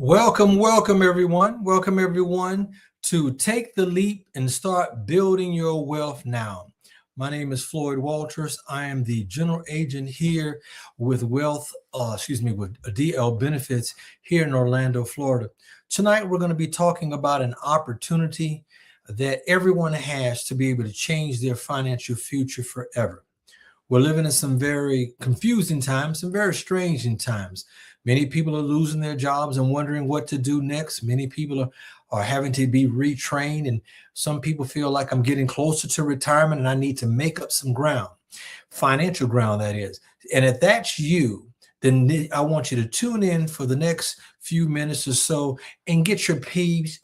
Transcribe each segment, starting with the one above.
Welcome everyone. Welcome everyone to Take the Leap and Start Building Your Wealth Now. My name is Floyd Walters. I am the general agent here with with DL Benefits here in Orlando, Florida. Tonight we're going to be talking about an opportunity that everyone has to be able to change their financial future forever. We're living in some very confusing times, some very strange times. Many people are losing their jobs and wondering what to do next. Many people are having to be retrained, and some people feel like I'm getting closer to retirement and I need to make up some ground, financial ground, that is. And if that's you, then I want you to tune in for the next few minutes or so and get your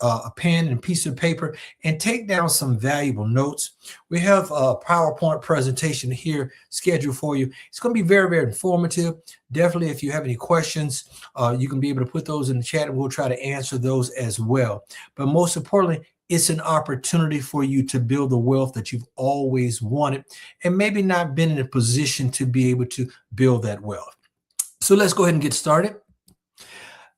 a pen and piece of paper and take down some valuable notes. We have a PowerPoint presentation here scheduled for you. It's going to be very, very informative. Definitely, if you have any questions, you can be able to put those in the chat and we'll try to answer those as well. But most importantly, it's an opportunity for you to build the wealth that you've always wanted and maybe not been in a position to be able to build that wealth. So let's go ahead and get started.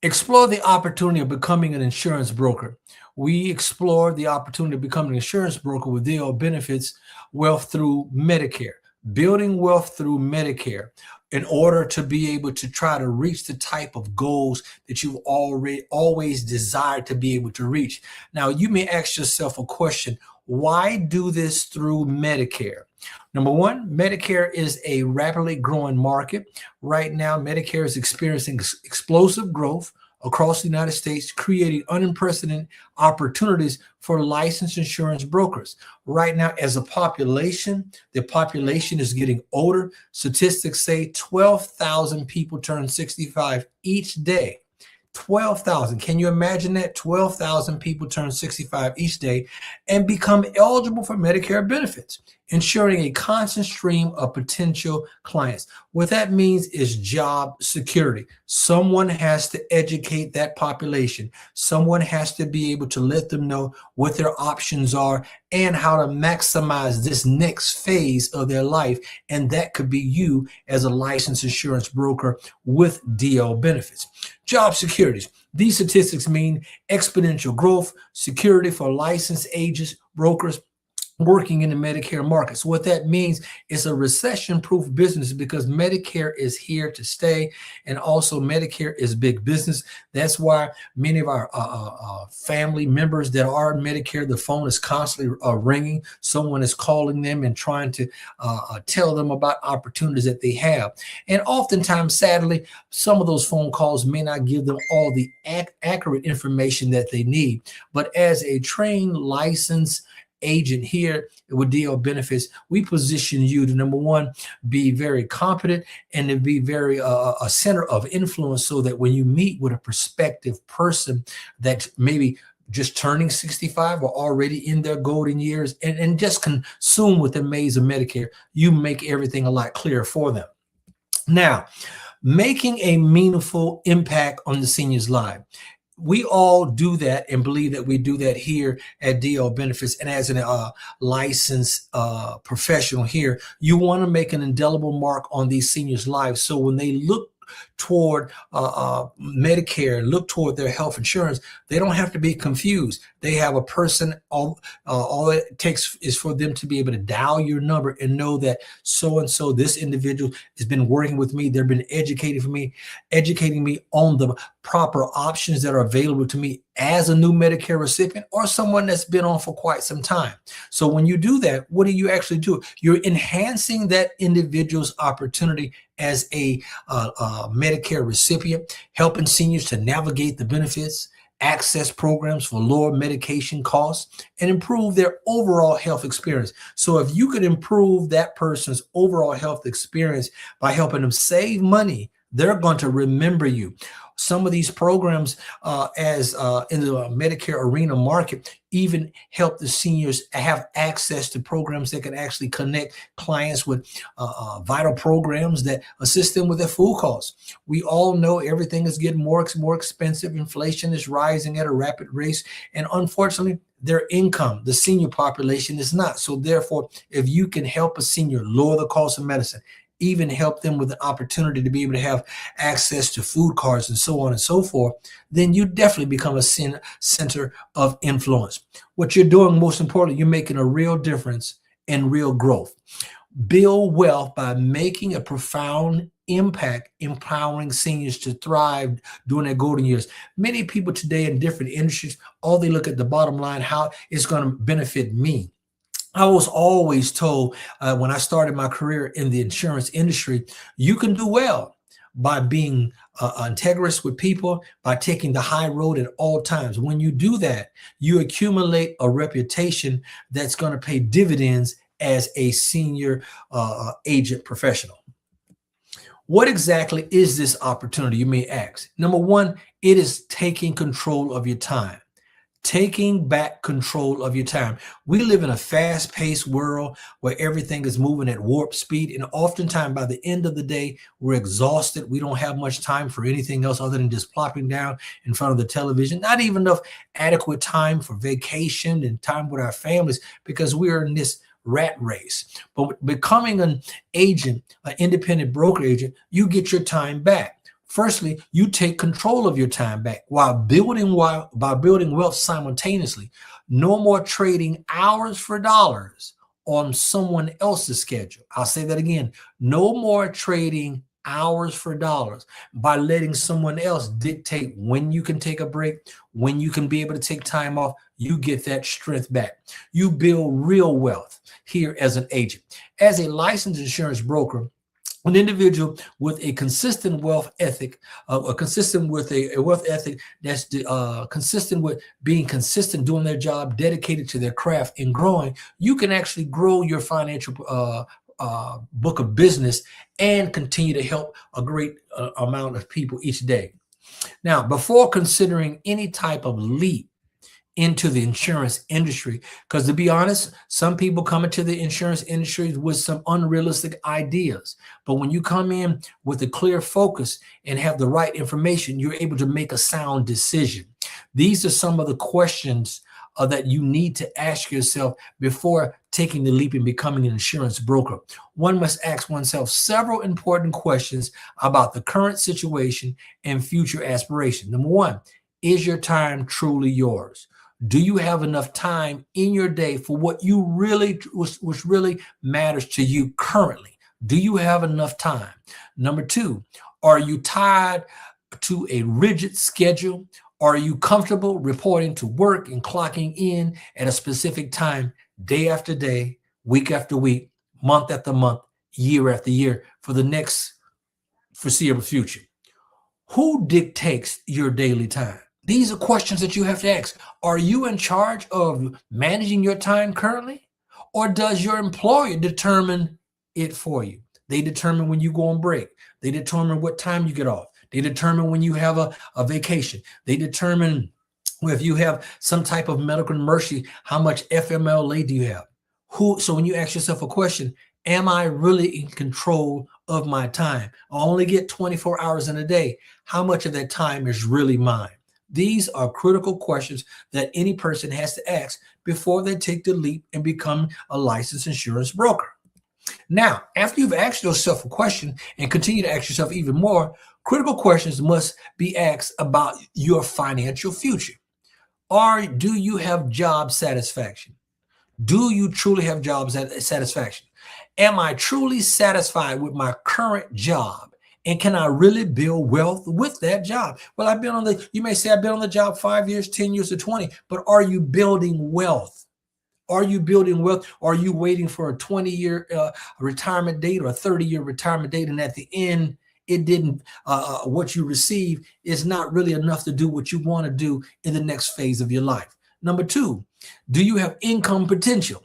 Explore the opportunity of becoming an insurance broker. We explore the opportunity of becoming an insurance broker with DL Benefits Wealth through Medicare, building wealth through Medicare in order to be able to try to reach the type of goals that you've always desired to be able to reach. Now, you may ask yourself a question: why do this through Medicare? Number one, Medicare is a rapidly growing market. Right now, Medicare is experiencing explosive growth across the United States, creating unprecedented opportunities for licensed insurance brokers. Right now, as a population, the population is getting older. Statistics say 12,000 people turn 65 each day. 12,000. Can you imagine that? 12,000 people turn 65 each day and become eligible for Medicare benefits, ensuring a constant stream of potential clients. What that means is job security. Someone has to educate that population. Someone has to be able to let them know what their options are and how to maximize this next phase of their life. And that could be you as a licensed insurance broker with DL Benefits. Job securities. These statistics mean exponential growth, security for licensed agents, brokers working in the Medicare market. So what that means is a recession-proof business because Medicare is here to stay, and also Medicare is big business. That's why many of our family members that are Medicare, the phone is constantly ringing. Someone is calling them and trying to tell them about opportunities that they have. And oftentimes, sadly, some of those phone calls may not give them all the accurate information that they need. But as a trained, licensed agent here with DL Benefits, we position you to, number one, be very competent and to be very a center of influence, so that when you meet with a prospective person that maybe just turning 65 or already in their golden years and just consumed with the maze of Medicare, you make everything a lot clearer for them. Now, making a meaningful impact on the senior's life. We all do that and believe that we do that here at DL Benefits. And as a licensed professional here, you want to make an indelible mark on these seniors' lives. So when they look toward Medicare, look toward their health insurance, they don't have to be confused. They have a person, all it takes is for them to be able to dial your number and know that so-and-so, this individual has been working with me. They've been educating me on the proper options that are available to me as a new Medicare recipient or someone that's been on for quite some time. So when you do that, what do you actually do? You're enhancing that individual's opportunity as a Medicare recipient, helping seniors to navigate the benefits, access programs for lower medication costs, and improve their overall health experience. So if you could improve that person's overall health experience by helping them save money, they're going to remember you. Some of these programs in the Medicare arena market even help the seniors have access to programs that can actually connect clients with vital programs that assist them with their food costs. We all know everything is getting more expensive. Inflation is rising at a rapid rate. And unfortunately, their income, the senior population, is not. So therefore, if you can help a senior lower the cost of medicine, even help them with an opportunity to be able to have access to food cards and so on and so forth, then you definitely become a center of influence. What you're doing, most importantly, you're making a real difference and real growth. Build wealth by making a profound impact, empowering seniors to thrive during their golden years. Many people today in different industries, all they look at the bottom line, how it's going to benefit me. I was always told when I started my career in the insurance industry, you can do well by being integrous with people, by taking the high road at all times. When you do that, you accumulate a reputation that's going to pay dividends as a senior agent professional. What exactly is this opportunity, you may ask? Number one, it is taking control of your time. Taking back control of your time. We live in a fast-paced world where everything is moving at warp speed, and oftentimes by the end of the day, we're exhausted. We don't have much time for anything else other than just plopping down in front of the television. Not even enough adequate time for vacation and time with our families, because we're in this rat race. But becoming an agent, an independent broker agent, you get your time back. Firstly, you take control of your time back while building wealth simultaneously. No more trading hours for dollars on someone else's schedule. I'll say that again. No more trading hours for dollars by letting someone else dictate when you can take a break, when you can be able to take time off. You get that strength back. You build real wealth here as an agent. As a licensed insurance broker, an individual with a consistent wealth ethic, consistent with a wealth ethic that's consistent with being consistent, doing their job, dedicated to their craft and growing, you can actually grow your financial book of business and continue to help a great amount of people each day. Now, before considering any type of leap into the insurance industry, because to be honest, some people come into the insurance industry with some unrealistic ideas. But when you come in with a clear focus and have the right information, you're able to make a sound decision. These are some of the questions that you need to ask yourself before taking the leap and becoming an insurance broker. One must ask oneself several important questions about the current situation and future aspirations. Number one, is your time truly yours? Do you have enough time in your day for what you really, which really matters to you currently? Do you have enough time? Number two, are you tied to a rigid schedule? Are you comfortable reporting to work and clocking in at a specific time, day after day, week after week, month after month, year after year, for the next foreseeable future? Who dictates your daily time? These are questions that you have to ask. Are you in charge of managing your time currently? Or does your employer determine it for you? They determine when you go on break. They determine what time you get off. They determine when you have a vacation. They determine if you have some type of medical emergency, how much FMLA do you have? So when you ask yourself a question, am I really in control of my time? I only get 24 hours in a day. How much of that time is really mine? These are critical questions that any person has to ask before they take the leap and become a licensed insurance broker. Now, after you've asked yourself a question and continue to ask yourself even more, critical questions must be asked about your financial future. Do you have job satisfaction? Do you truly have job satisfaction? Am I truly satisfied with my current job? And can I really build wealth with that job? Well, you may say I've been on the job 5 years, 10 years, or 20, but are you building wealth? Are you building wealth? Are you waiting for a 20-year retirement date or a 30-year retirement date? And at the end, what you receive is not really enough to do what you want to do in the next phase of your life. Number two, do you have income potential?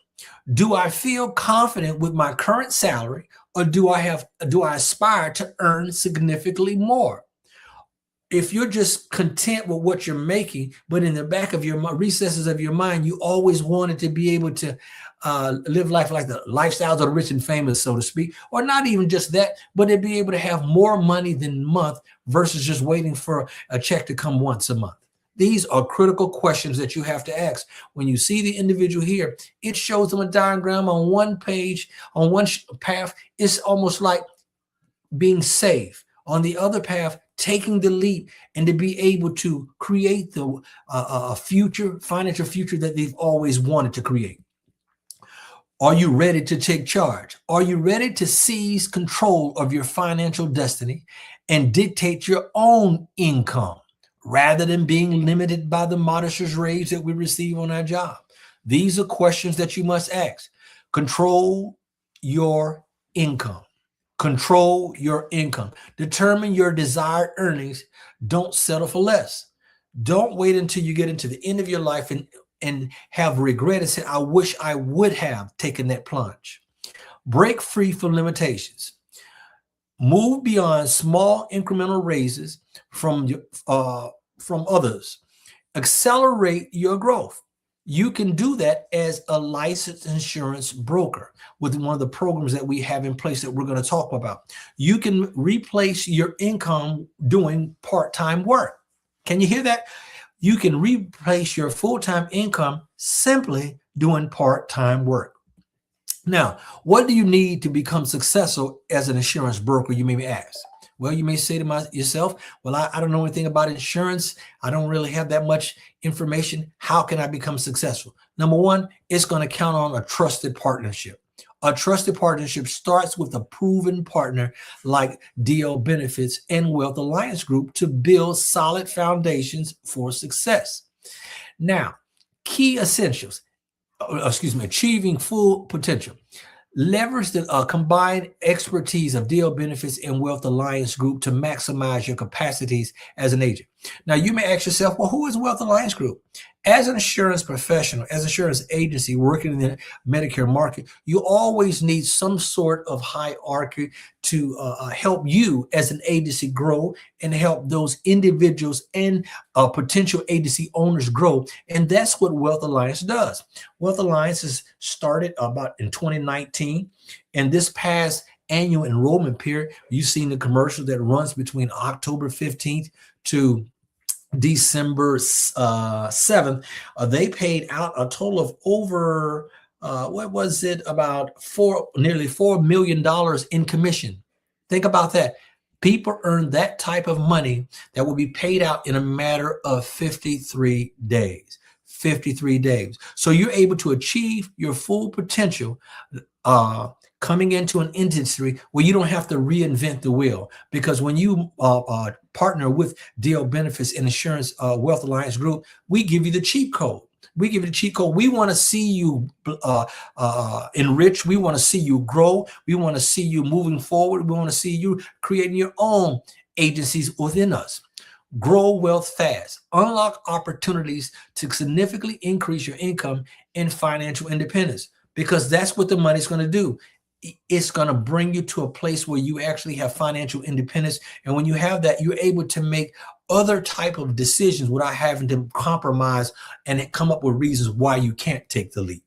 Do I feel confident with my current salary, or do I aspire to earn significantly more? If you're just content with what you're making, but in the back of your recesses of your mind, you always wanted to be able to live life like the lifestyles of the rich and famous, so to speak, or not even just that, but to be able to have more money than month versus just waiting for a check to come once a month. These are critical questions that you have to ask. When you see the individual here, it shows them a diagram on one page, on one path. It's almost like being safe. On the other path, taking the leap and to be able to create the future, financial future that they've always wanted to create. Are you ready to take charge? Are you ready to seize control of your financial destiny and dictate your own income rather than being limited by the modest raise that we receive on our job? These are questions that you must ask. Control your income. Control your income. Determine your desired earnings. Don't settle for less. Don't wait until you get into the end of your life and have regret and say, I wish I would have taken that plunge. Break free from limitations. Move beyond small incremental raises from others. Accelerate your growth. You can do that as a licensed insurance broker with one of the programs that we have in place that we're going to talk about. You can replace your income doing part-time work. Can you hear that? You can replace your full-time income simply doing part-time work. Now, what do you need to become successful as an insurance broker, you may be asked? Well, you may say to yourself, well, I don't know anything about insurance. I don't really have that much information. How can I become successful? Number one, it's going to count on a trusted partnership. A trusted partnership starts with a proven partner like DL Benefits and Wealth Alliance Group to build solid foundations for success. Now, key essentials, achieving full potential. Leverage the combined expertise of DL Benefits and Wealth Alliance Group to maximize your capacities as an agent. Now, you may ask yourself, well, who is Wealth Alliance Group? As an insurance professional, as an insurance agency working in the Medicare market, you always need some sort of hierarchy to help you as an agency grow and help those individuals and potential agency owners grow. And that's what Wealth Alliance does. Wealth Alliance is started about in 2019. And this past annual enrollment period, you've seen the commercial that runs between October 15th to December 7th, they paid out a total of over, about nearly $4 million in commission. Think about that. People earn that type of money that will be paid out in a matter of 53 days. 53 days. So you're able to achieve your full potential coming into an industry where you don't have to reinvent the wheel. Because when you partner with DL Benefits and Insurance Wealth Alliance Group, we give you the cheat code. We give you the cheat code. We want to see you enrich. We want to see you grow. We want to see you moving forward. We want to see you creating your own agencies within us. Grow wealth fast. Unlock opportunities to significantly increase your income and financial independence, because that's what the money's going to do. It's going to bring you to a place where you actually have financial independence. And when you have that, you're able to make other type of decisions without having to compromise and come up with reasons why you can't take the leap.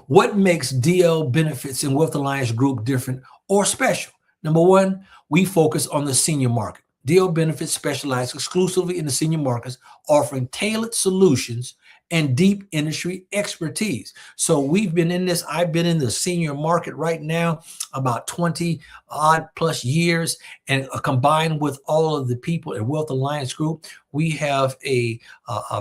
What makes DL Benefits and Wealth Alliance Group different or special? Number one, we focus on the senior market. DL Benefits specializes exclusively in the senior markets, offering tailored solutions and deep industry expertise. So we've been in this, I've been in the senior market right now about 20 odd plus years, and combined with all of the people at Wealth Alliance Group, we have a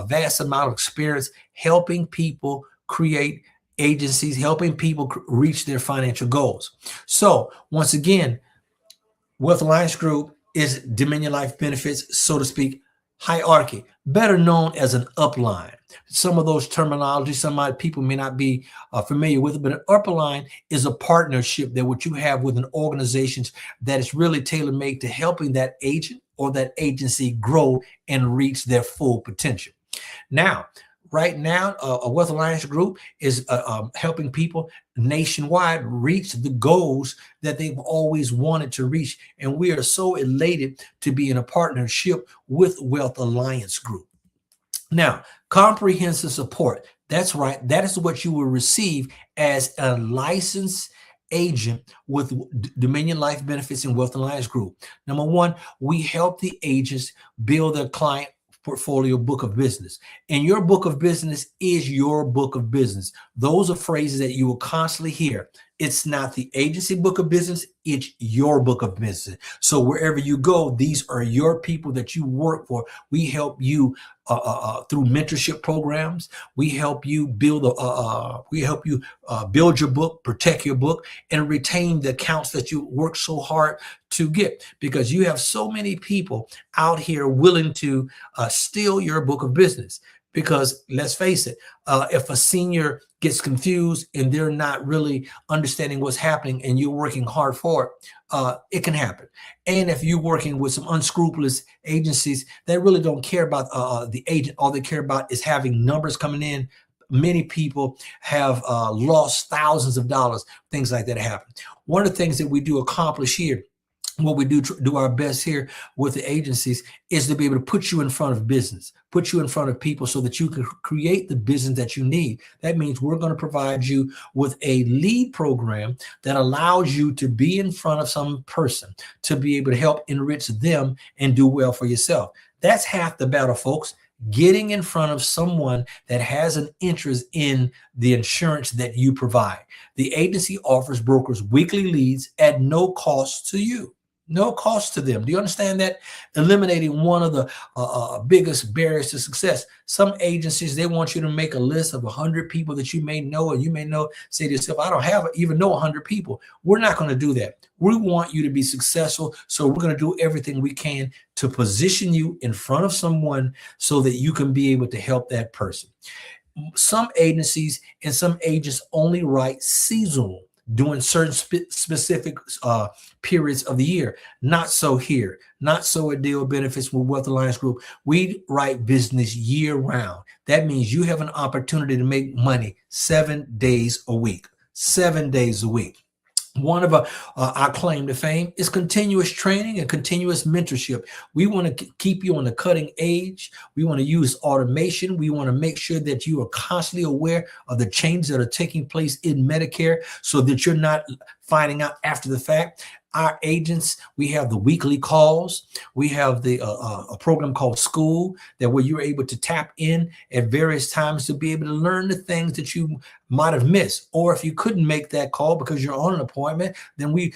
vast amount of experience helping people create agencies, helping people reach their financial goals. So once again, Wealth Alliance Group is Dominion Life Benefits, so to speak, hierarchy, better known as an upline. Some of those terminology, some people may not be familiar with it, but an upline is a partnership that what you have with an organization that is really tailor-made to helping that agent or that agency grow and reach their full potential. Now, right now, a Wealth Alliance Group is helping people nationwide reach the goals that they've always wanted to reach. And we are so elated to be in a partnership with Wealth Alliance Group. Now, comprehensive support. That's right. That is what you will receive as a licensed agent with Dominion Life Benefits and Wealth Alliance Group. Number one, we help the agents build their client portfolio book of business. And your book of business is your book of business. Those are phrases that you will constantly hear. It's not the agency book of business, it's your book of business. So wherever you go, these are your people that you work for. We help you through mentorship programs. We help you build build your book, protect your book, and retain the accounts that you work so hard to get, because you have so many people out here willing to steal your book of business. Because let's face it, if a senior gets confused and they're not really understanding what's happening and you're working hard for it, it can happen. And if you're working with some unscrupulous agencies that really don't care about the agent, all they care about is having numbers coming in. Many people have lost thousands of dollars, things like that happen. One of the things that we do accomplish here, what we do our best here with the agencies, is to be able to put you in front of business, put you in front of people so that you can create the business that you need. That means we're going to provide you with a lead program that allows you to be in front of some person to be able to help enrich them and do well for yourself. That's half the battle, folks. Getting in front of someone that has an interest in the insurance that you provide. The agency offers brokers weekly leads at no cost to you. No cost to them. Do you understand that? Eliminating one of the biggest barriers to success. Some agencies, they want you to make a list of 100 people that you may know, and you may know, say to yourself, I don't even know 100 people. We're not going to do that. We want you to be successful, so we're going to do everything we can to position you in front of someone so that you can be able to help that person. Some agencies and some agents only write seasonal during certain specific periods of the year. Not so here. Not so at Deal Benefits with Wealth Alliance Group. We write business year round. That means you have an opportunity to make money 7 days a week. 7 days a week. One of our claim to fame is continuous training and continuous mentorship. We want to keep you on the cutting edge. We want to use automation. We want to make sure that you are constantly aware of the changes that are taking place in Medicare so that you're not finding out after the fact. Our agents, we have the weekly calls. We have the a program called School, that where you're able to tap in at various times to be able to learn the things that you might have missed. Or if you couldn't make that call because you're on an appointment, then we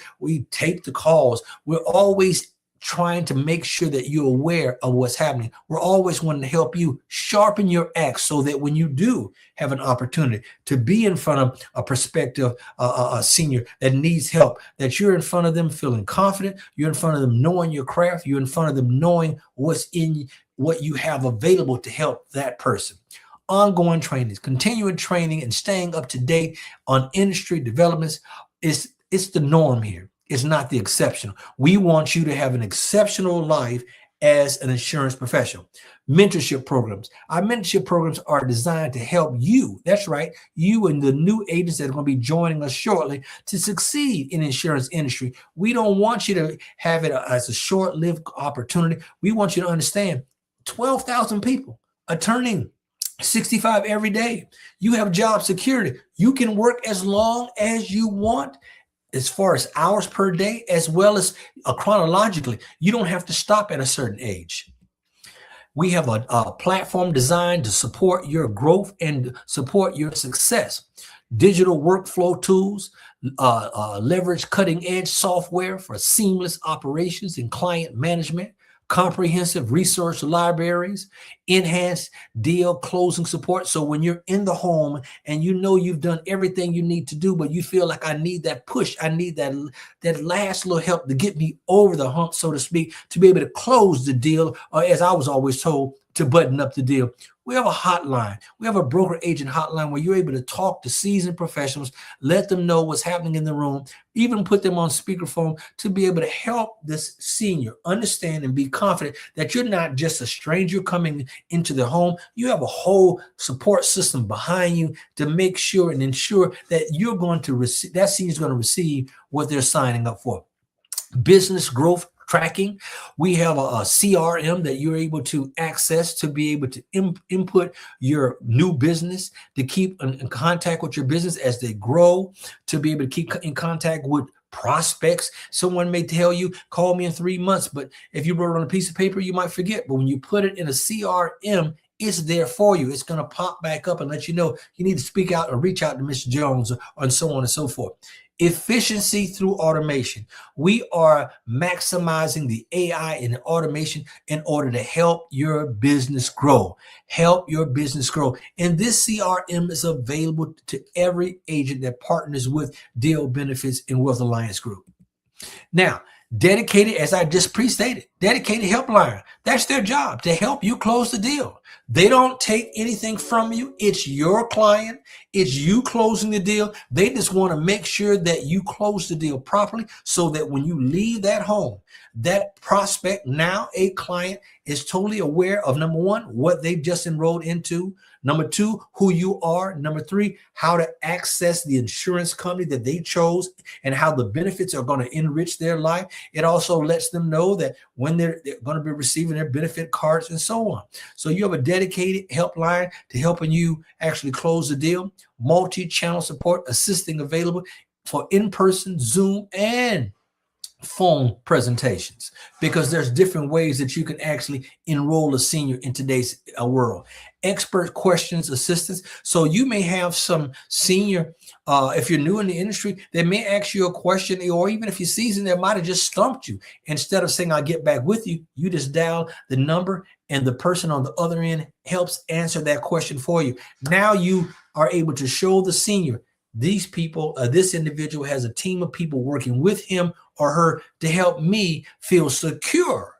take the calls. We're always trying to make sure that you're aware of what's happening. We're always wanting to help you sharpen your act so that when you do have an opportunity to be in front of a prospective a senior that needs help, that you're in front of them feeling confident, you're in front of them knowing your craft, you're in front of them knowing what's in what you have available to help that person. Ongoing training, continuing training, and staying up to date on industry developments is the norm here. It's not the exception. We want you to have an exceptional life as an insurance professional. Mentorship programs. Our mentorship programs are designed to help you. That's right. You and the new agents that are going to be joining us shortly to succeed in the insurance industry. We don't want you to have it as a short-lived opportunity. We want you to understand 12,000 people are turning 65 every day. You have job security. You can work as long as you want, as far as hours per day, as well as chronologically. You don't have to stop at a certain age. We have a platform designed to support your growth and support your success. Digital workflow tools, leverage cutting edge software for seamless operations and client management, comprehensive resource libraries, enhanced deal closing support. So when you're in the home and you know you've done everything you need to do, but you feel like I need that push, I need that last little help to get me over the hump, so to speak, to be able to close the deal, or as I was always told, to button up the deal. We have a hotline. We have a broker agent hotline where you're able to talk to seasoned professionals, let them know what's happening in the room, even put them on speakerphone to be able to help this senior understand and be confident that you're not just a stranger coming into the home. You have a whole support system behind you to make sure and ensure that you're going to receive, that senior's going to receive what they're signing up for. Business growth tracking. We have a CRM that you're able to access to be able to input your new business, to keep in contact with your business as they grow, to be able to keep in contact with prospects. Someone may tell you, call me in 3 months, but if you wrote it on a piece of paper, you might forget. But when you put it in a CRM, it's there for you. It's going to pop back up and let you know you need to speak out or reach out to Mr. Jones, or and so on and so forth. Efficiency through automation. We are maximizing the AI and automation in order to help your business grow. Help your business grow. And this CRM is available to every agent that partners with Deal Benefits and Wealth Alliance Group. Now, dedicated, as I just pre-stated, dedicated helpline. That's their job, to help you close the deal. They don't take anything from you. It's your client. It's you closing the deal. They just want to make sure that you close the deal properly so that when you leave that home, that prospect, now a client, is totally aware of, number one, what they've just enrolled into. Number two, who you are. Number three, how to access the insurance company that they chose and how the benefits are going to enrich their life. It also lets them know that when they're going to be receiving their benefit cards and so on. So you have a dedicated helpline to helping you actually close the deal. Multi-channel support, assisting available for in-person, Zoom, and phone presentations, because there's different ways that you can actually enroll a senior in today's world. Expert questions assistance. So you may have some senior, if you're new in the industry, they may ask you a question, or even if you're seasoned, they might have just stumped you. Instead of saying, I'll get back with you, you just dial the number and the person on the other end helps answer that question for you. Now you are able to show the senior, these people, this individual has a team of people working with him or her to help me feel secure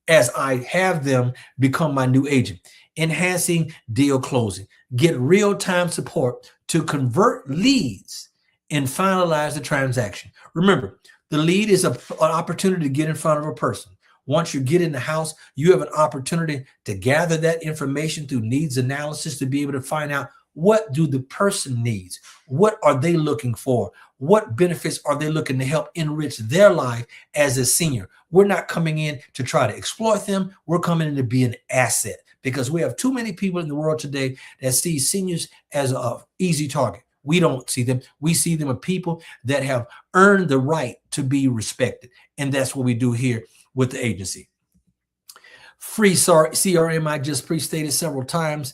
as I have them become my new agent. Enhancing deal closing. Get real-time support to convert leads and finalize the transaction. Remember, the lead is an opportunity to get in front of a person. Once you get in the house, you have an opportunity to gather that information through needs analysis to be able to find out, what do the person needs? What are they looking for? What benefits are they looking to help enrich their life as a senior? We're not coming in to try to exploit them. We're coming in to be an asset, because we have too many people in the world today that see seniors as an easy target. We don't see them. We see them as people that have earned the right to be respected. And that's what we do here with the agency. Free CRM, I just pre-stated several times,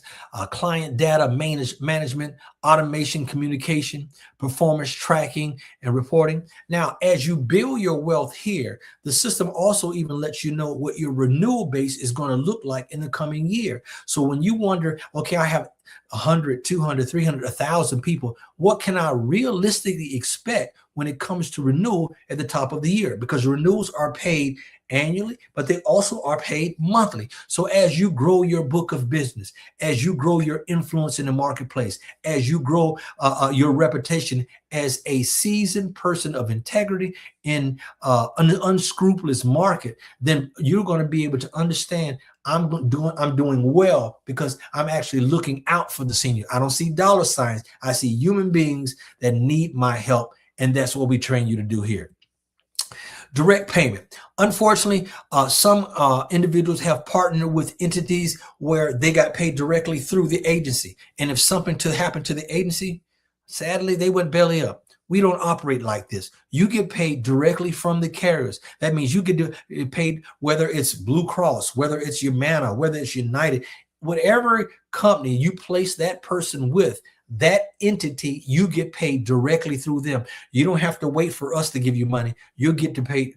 client data management, automation, communication, performance tracking, and reporting. Now, as you build your wealth here, the system also even lets you know what your renewal base is going to look like in the coming year. So when you wonder, okay, I have 100, 200, 300, 1,000 people, what can I realistically expect when it comes to renewal at the top of the year? Because renewals are paid annually, but they also are paid monthly. So as you grow your book of business, as you grow your influence in the marketplace, as you grow your reputation as a seasoned person of integrity in an unscrupulous market, then you're going to be able to understand, I'm doing well because I'm actually looking out for the senior. I don't see dollar signs. I see human beings that need my help. And that's what we train you to do here. Direct payment. Unfortunately, some individuals have partnered with entities where they got paid directly through the agency. And if something happened to the agency, sadly, they went belly up. We don't operate like this. You get paid directly from the carriers. That means you get paid whether it's Blue Cross, whether it's Humana, whether it's United, whatever company you place that person with, that entity, you get paid directly through them. You don't have to wait for us to give you money. You'll get to pay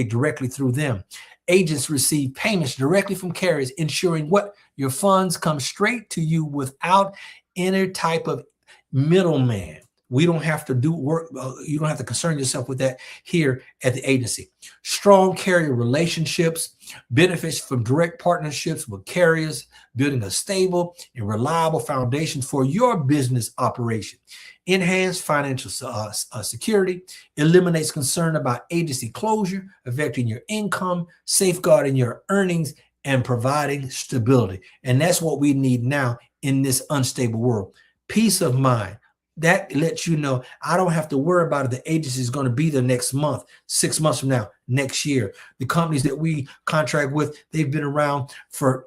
directly through them. Agents receive payments directly from carriers, ensuring what your funds come straight to you without any type of middleman. We don't have to do work. You don't have to concern yourself with that here at the agency. Strong carrier relationships, benefits from direct partnerships with carriers, building a stable and reliable foundation for your business operation. Enhanced financial security, eliminates concern about agency closure, affecting your income, safeguarding your earnings, and providing stability. And that's what we need now in this unstable world. Peace of mind. That lets you know I don't have to worry about it. The agency is going to be there next month, 6 months from now, next year. The companies that we contract with, they've been around for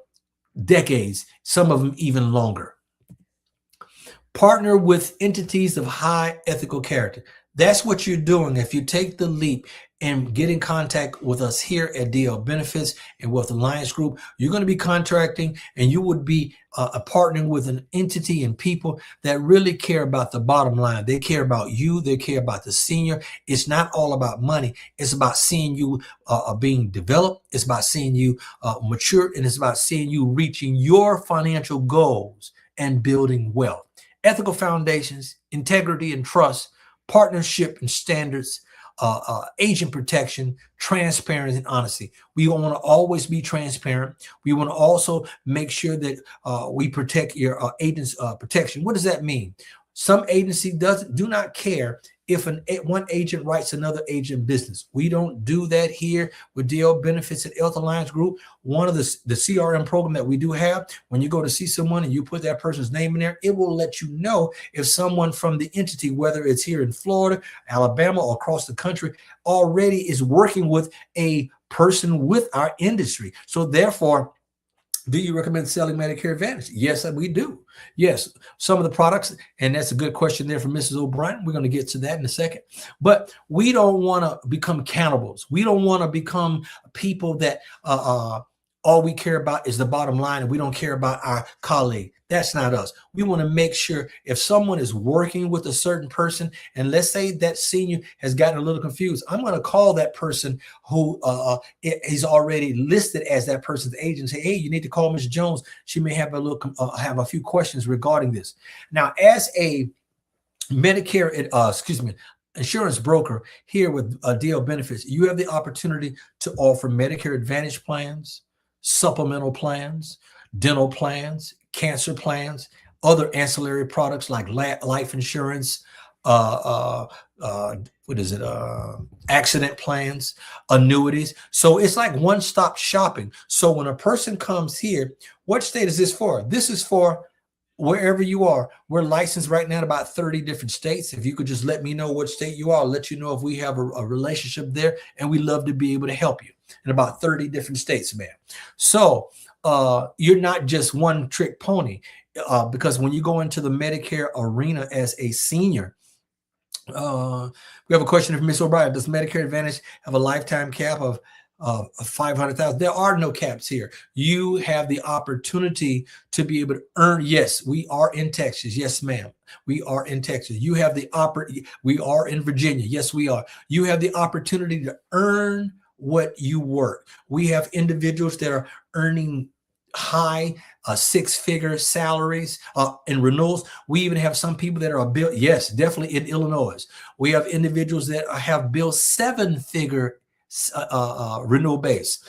decades, some of them even longer. Partner with entities of high ethical character. That's what you're doing. If you take the leap and get in contact with us here at DL Benefits and Wealth Alliance Group, you're going to be contracting and you would be partnering with an entity and people that really care about the bottom line. They care about you. They care about the senior. It's not all about money. It's about seeing you being developed. It's about seeing you mature, and it's about seeing you reaching your financial goals and building wealth. Ethical foundations, integrity and trust, partnership and standards, agent protection, transparency, and honesty. We want to always be transparent. We want to also make sure that we protect your agent's protection. What does that mean? Some agency do not care if one agent writes another agent business. We don't do that here with DL Benefits at Wealth Alliance Group. One of the CRM program that we do have, when you go to see someone and you put that person's name in there, it will let you know if someone from the entity, whether it's here in Florida, Alabama, or across the country, already is working with a person with our industry. So therefore, do you recommend selling Medicare Advantage? Yes, we do. Yes, some of the products, and that's a good question there from Mrs. O'Brien. We're going to get to that in a second. But we don't want to become cannibals. We don't want to become people that all we care about is the bottom line and we don't care about our colleague. That's not us. We want to make sure if someone is working with a certain person, and let's say that senior has gotten a little confused, I'm going to call that person who is already listed as that person's agent and say, hey, you need to call Ms. Jones. She may have have a few questions regarding this. Now, as a Medicare, insurance broker here with DL Benefits, you have the opportunity to offer Medicare Advantage plans, supplemental plans, dental plans, cancer plans, other ancillary products like life insurance, accident plans, annuities. So it's like one-stop shopping. So when a person comes here, what state is this for? This is for wherever you are. We're licensed right now in about 30 different states. If you could just let me know what state you are, I'll let you know if we have a relationship there, and we'd love to be able to help you in about 30 different states, man. So you're not just one trick pony, because when you go into the Medicare arena as a senior, we have a question from Ms. O'Brien. Does Medicare Advantage have a lifetime cap of 500,000? There are no caps here. You have the opportunity to be able to earn. Yes, we are in Texas. Yes, ma'am. We are in Texas. You have the we are in Virginia. Yes, we are. You have the opportunity to earn what you work. We have individuals that are earning high six-figure salaries and renewals. We even have some people that are built. Yes, definitely in Illinois. We have individuals that have built seven-figure renewal base.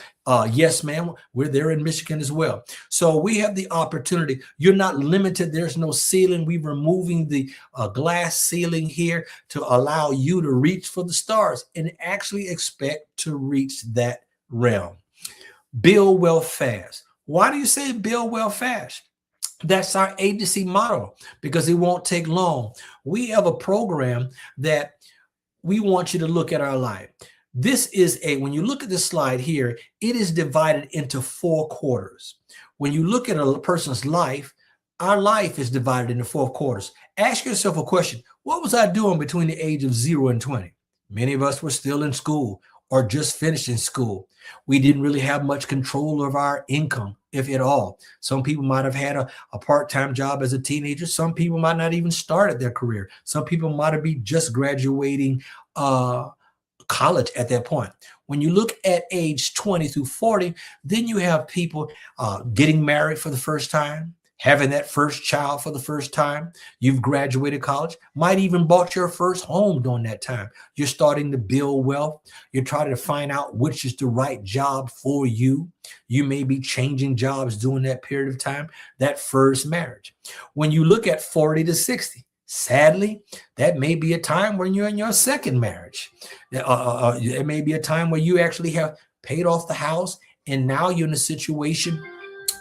Yes, ma'am. We're there in Michigan as well. So we have the opportunity. You're not limited. There's no ceiling. We're removing the glass ceiling here to allow you to reach for the stars and actually expect to reach that realm. Build wealth fast. Why do you say build wealth fast? That's our agency model, because it won't take long. We have a program that we want you to look at our life. This is when you look at this slide here, it is divided into 4 quarters. When you look at a person's life, our life is divided into 4 quarters. Ask yourself a question. What was I doing between the age of 0 and 20? Many of us were still in school or just finishing school. We didn't really have much control of our income, if at all. Some people might have had a part-time job as a teenager. Some people might not even started their career. Some people might have been just graduating college at that point. When you look at age 20 through 40, then you have people getting married for the first time, having that first child for the first time. You've graduated college, might even bought your first home during that time. You're starting to build wealth. You're trying to find out which is the right job for you. You may be changing jobs during that period of time, that first marriage. When you look at 40 to 60, sadly, that may be a time when you're in your second marriage. It may be a time where you actually have paid off the house, and now you're in a situation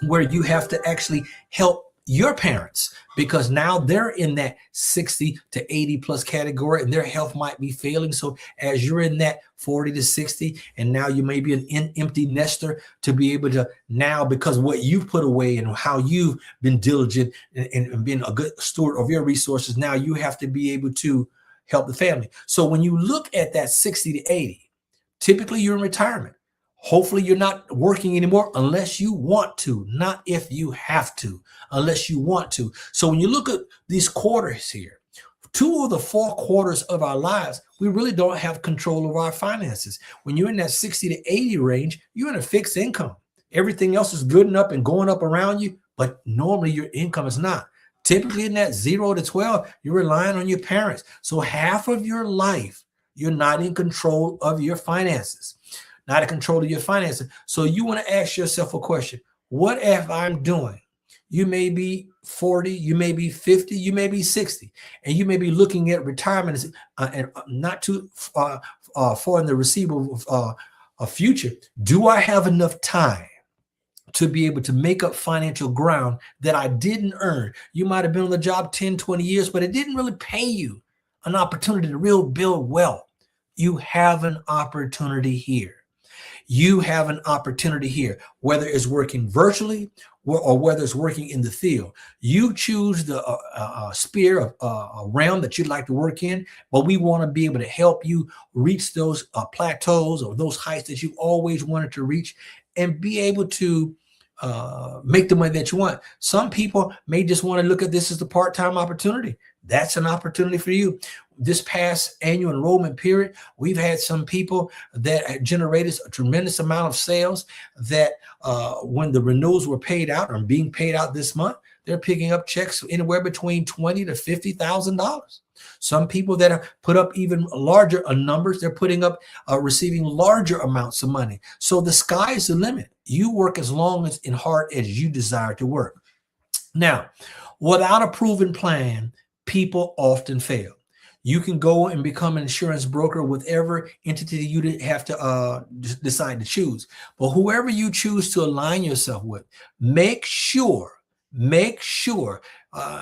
where you have to actually help your parents, because now they're in that 60 to 80 plus category and their health might be failing. So as you're in that 40 to 60, and now you may be an empty nester, to be able to now, because what you've put away and how you've been diligent and been a good steward of your resources, now you have to be able to help the family. So when you look at that 60 to 80, typically you're in retirement. Hopefully you're not working anymore unless you want to, not if you have to, unless you want to. So when you look at these quarters here, 2 of the 4 quarters of our lives, we really don't have control of our finances. When you're in that 60 to 80 range, you're in a fixed income. Everything else is good enough and going up around you, but normally your income is not. Typically in that 0 to 12, you're relying on your parents. So half of your life, you're not in control of your finances, not in control of your finances. So you want to ask yourself a question. What if I'm doing? You may be 40, you may be 50, you may be 60, and you may be looking at retirement and not too far in the receivable future. Do I have enough time to be able to make up financial ground that I didn't earn? You might have been on the job 10, 20 years, but it didn't really pay you an opportunity to really build wealth. You have an opportunity here. You have an opportunity here, whether it's working virtually or whether it's working in the field. You choose the sphere of realm that you'd like to work in, but we want to be able to help you reach those plateaus or those heights that you've always wanted to reach and be able to make the money that you want. Some people may just want to look at this as a part-time opportunity. That's an opportunity for you. This past annual enrollment period, we've had some people that generated a tremendous amount of sales that when the renewals were paid out or being paid out this month, they're picking up checks anywhere between $20,000 to $50,000. Some people that have put up even larger numbers, they're putting up receiving larger amounts of money. So the sky is the limit. You work as long as and hard as you desire to work. Now, without a proven plan, people often fail. You can go and become an insurance broker with whatever entity you have to decide to choose. But whoever you choose to align yourself with, make sure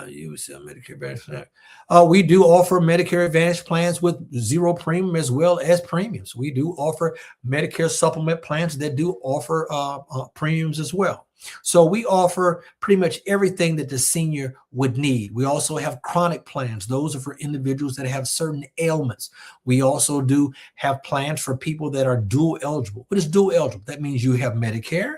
you sell Medicare Advantage plan. We do offer Medicare Advantage plans with 0 premium as well as premiums. We do offer Medicare supplement plans that do offer premiums as well. So we offer pretty much everything that the senior would need. We also have chronic plans. Those are for individuals that have certain ailments. We also do have plans for people that are dual eligible. What is dual eligible? That means you have Medicare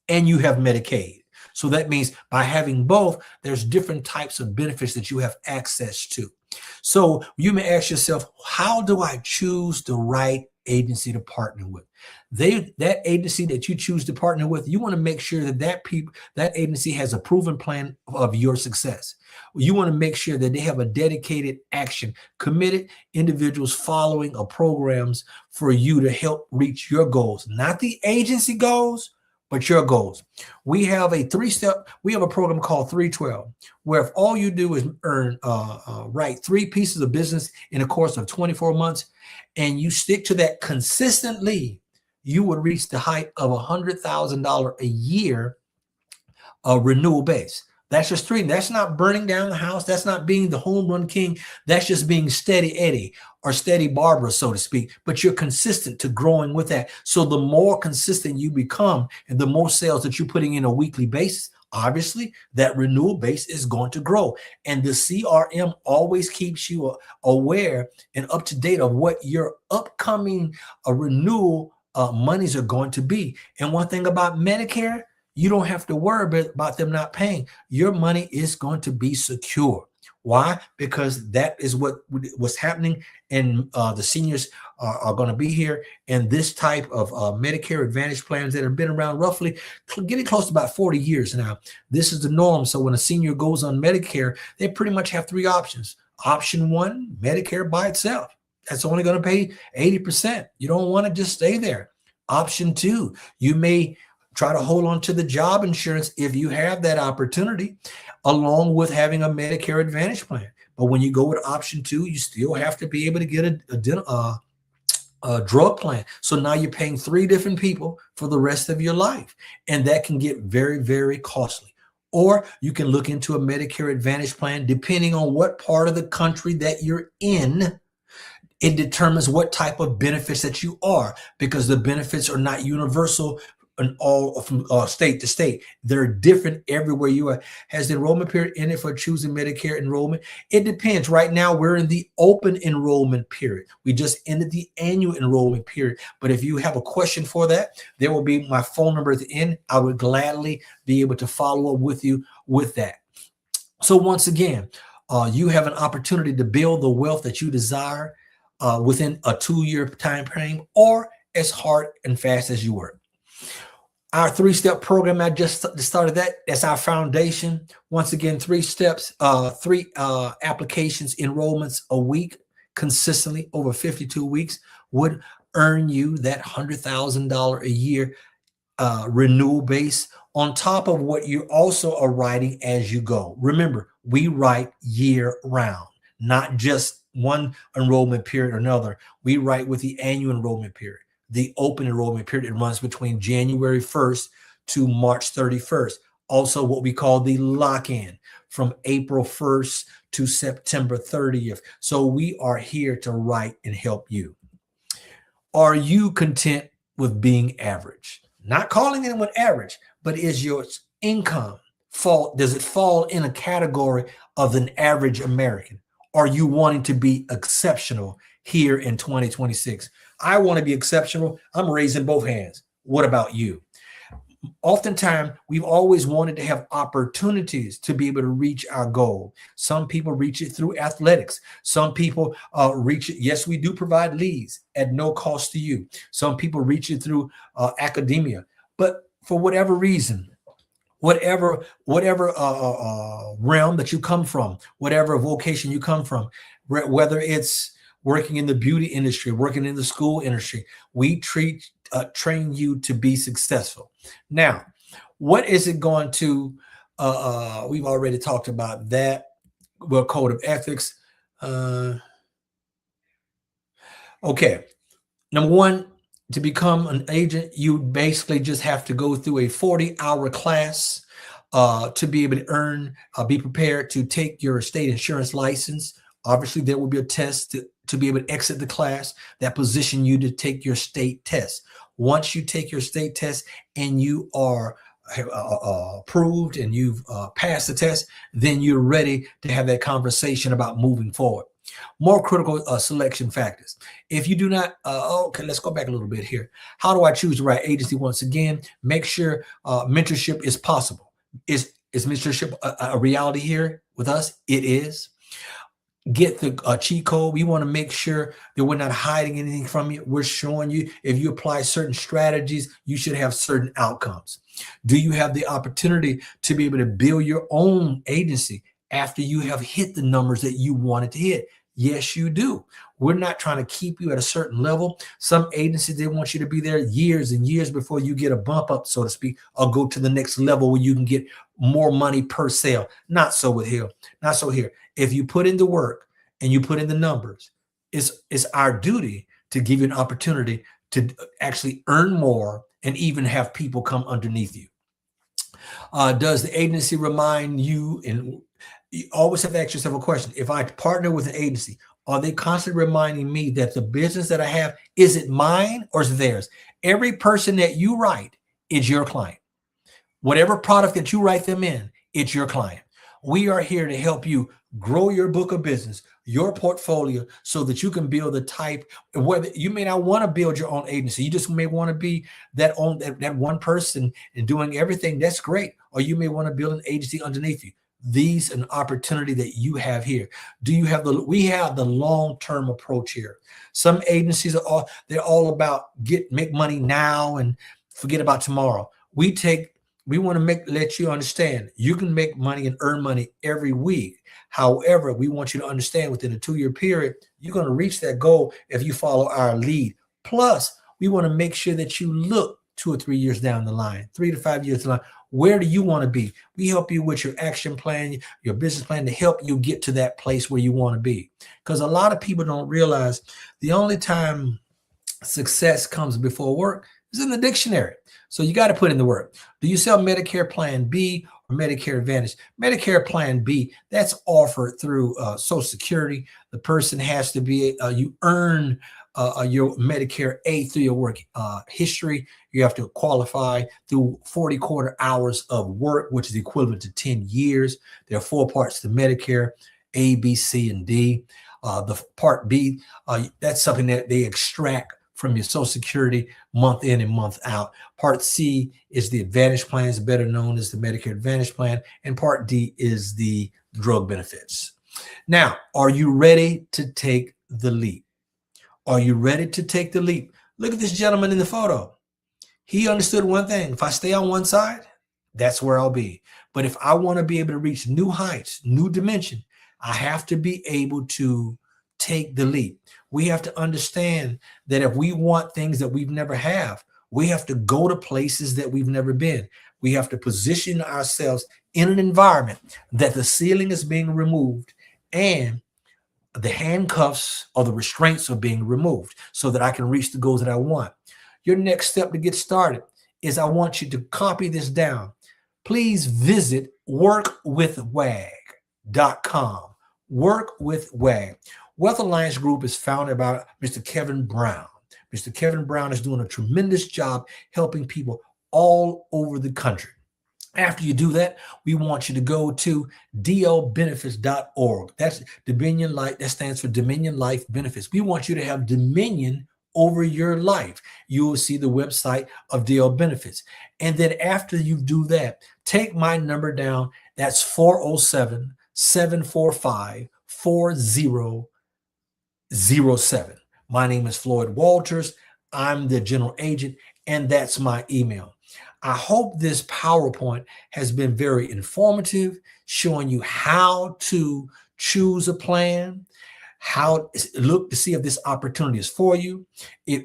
and you have Medicaid. So that means by having both, there's different types of benefits that you have access to. So you may ask yourself, how do I choose the right agency to partner with? That agency that you choose to partner with, you want to make sure that that agency has a proven plan of your success. You want to make sure that they have a dedicated action, committed individuals following programs for you to help reach your goals, not the agency goals, but your goals. We have a program called 312, where if all you do is write 3 pieces of business in a course of 24 months, and you stick to that consistently, you would reach the height of $100,000 a year renewal base. That's just 3. That's not burning down the house. That's not being the home run king. That's just being steady Eddie or steady Barbara, so to speak. But you're consistent to growing with that. So the more consistent you become and the more sales that you're putting in a weekly basis, obviously that renewal base is going to grow. And the CRM always keeps you aware and up to date of what your upcoming renewal monies are going to be. And one thing about Medicare, you don't have to worry about them not paying. Your money is going to be secure. Why? Because that is what's happening, and the seniors are going to be here. And this type of Medicare Advantage plans that have been around roughly getting close to about 40 years now. This is the norm. So when a senior goes on Medicare, they pretty much have 3 options. Option 1, Medicare by itself. That's only going to pay 80%. You don't want to just stay there. Option 2, you may try to hold on to the job insurance if you have that opportunity, along with having a Medicare Advantage plan. But when you go with option 2, you still have to be able to get a drug plan. So now you're paying 3 different people for the rest of your life. And that can get very, very costly. Or you can look into a Medicare Advantage plan, depending on what part of the country that you're in. It determines what type of benefits that you are, because the benefits are not universal in all from state to state. They're different everywhere you are. Has the enrollment period ended for choosing Medicare enrollment? It depends. Right now, we're in the open enrollment period. We just ended the annual enrollment period. But if you have a question for that, there will be my phone number at the end. I would gladly be able to follow up with you with that. So once again, you have an opportunity to build the wealth that you desire within a 2-year time frame, or as hard and fast as you work. Our 3-step program, I just started that. That's our foundation. Once again, 3 steps, 3 applications, enrollments a week, consistently over 52 weeks would earn you that $100,000 a year renewal base on top of what you also are writing as you go. Remember, we write year round, not just one enrollment period or another. We write with the annual enrollment period. The open enrollment period runs between January 1st to March 31st. Also what we call the lock-in from April 1st to September 30th. So we are here to write and help you. Are you content with being average? Not calling anyone average, but is your income does it fall in a category of an average American? Are you wanting to be exceptional here in 2026? I want to be exceptional. I'm raising both hands. What about you? Oftentimes, we've always wanted to have opportunities to be able to reach our goal. Some people reach it through athletics. Some people reach it. Yes, we do provide leads at no cost to you. Some people reach it through academia. But for whatever reason, whatever realm that you come from, whatever vocation you come from, whether it's working in the beauty industry, working in the school industry, we train you to be successful. Now, what is it going to, we've already talked about that. Well, code of ethics. Okay. Number one, to become an agent, you basically just have to go through a 40-hour class to be able to be prepared to take your state insurance license. Obviously, there will be a test to be able to exit the class that position you to take your state test. Once you take your state test and you are approved and you've passed the test, then you're ready to have that conversation about moving forward. More critical selection factors. If you do not, okay, let's go back a little bit here. How do I choose the right agency? Once again, make sure mentorship is possible. Is mentorship a reality here with us? It is. Get the cheat code. We want to make sure that we're not hiding anything from you. We're showing you if you apply certain strategies, you should have certain outcomes. Do you have the opportunity to be able to build your own agency after you have hit the numbers that you wanted to hit? Yes, you do. We're not trying to keep you at a certain level. Some agencies, they want you to be there years and years before you get a bump up, so to speak, or go to the next level where you can get more money per sale. Not so with here. Not so here. If you put in the work and you put in the numbers, it's our duty to give you an opportunity to actually earn more and even have people come underneath you. Does the agency remind you, and you always have to ask yourself a question. If I partner with an agency, are they constantly reminding me that the business that I have, is it mine or is it theirs? Every person that you write is your client. Whatever product that you write them in, it's your client. We are here to help you grow your book of business, your portfolio, so that you can build the type. Whether you may not want to build your own agency, you just may want to be that one person and doing everything. That's great. Or you may want to build an agency underneath you. These an opportunity that you have here. Do you have we have the long-term approach here. Some agencies they're all about make money now and forget about tomorrow. We want to let you understand you can make money and earn money every week. However, we want you to understand within a 2-year period, you're going to reach that goal if you follow our lead. Plus, we want to make sure that you look 2 or 3 years down the line, 3 to 5 years down the line. Where do you want to be? We help you with your action plan, your business plan to help you get to that place where you want to be. Because a lot of people don't realize the only time success comes before work is in the dictionary. So you got to put in the work. Do you sell Medicare Plan B or Medicare Advantage? Medicare Plan B, that's offered through Social Security. The person has to be, you earn your Medicare A through your work history. You have to qualify through 40 quarter hours of work, which is equivalent to 10 years. There are 4 parts to Medicare: A, B, C, and D. The Part B, that's something that they extract from your Social Security month in and month out. Part C is the Advantage plans, better known as the Medicare Advantage plan. And Part D is the drug benefits. Now, are you ready to take the leap? Are you ready to take the leap? Look at this gentleman in the photo. He understood one thing. If I stay on one side, that's where I'll be. But if I want to be able to reach new heights, new dimension, I have to be able to take the leap. We have to understand that if we want things that we've never have, we have to go to places that we've never been. We have to position ourselves in an environment that the ceiling is being removed and the handcuffs or the restraints are being removed so that I can reach the goals that I want. Your next step to get started is I want you to copy this down. Please visit workwithwag.com. Work with WAG. Wealth Alliance Group is founded by Mr. Kevin Brown. Mr. Kevin Brown is doing a tremendous job helping people all over the country. After you do that, we want you to go to dlbenefits.org. That's Dominion Life. That stands for Dominion Life Benefits. We want you to have dominion over your life. You will see the website of DL Benefits. And then after you do that, take my number down. That's 407-745-4007. My name is Floyd Walters. I'm the general agent, and that's my email. I hope this PowerPoint has been very informative, showing you how to choose a plan, how to look to see if this opportunity is for you.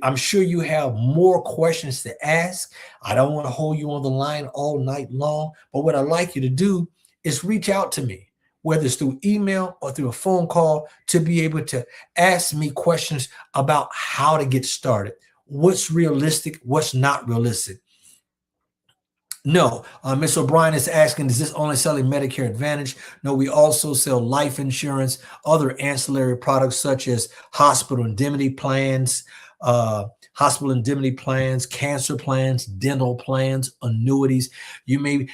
I'm sure you have more questions to ask. I don't want to hold you on the line all night long, but what I'd like you to do is reach out to me, whether it's through email or through a phone call, to be able to ask me questions about how to get started. What's realistic, what's not realistic. No, Ms. O'Brien is asking, is this only selling Medicare Advantage? No, we also sell life insurance, other ancillary products such as hospital indemnity plans, cancer plans, dental plans, annuities. You may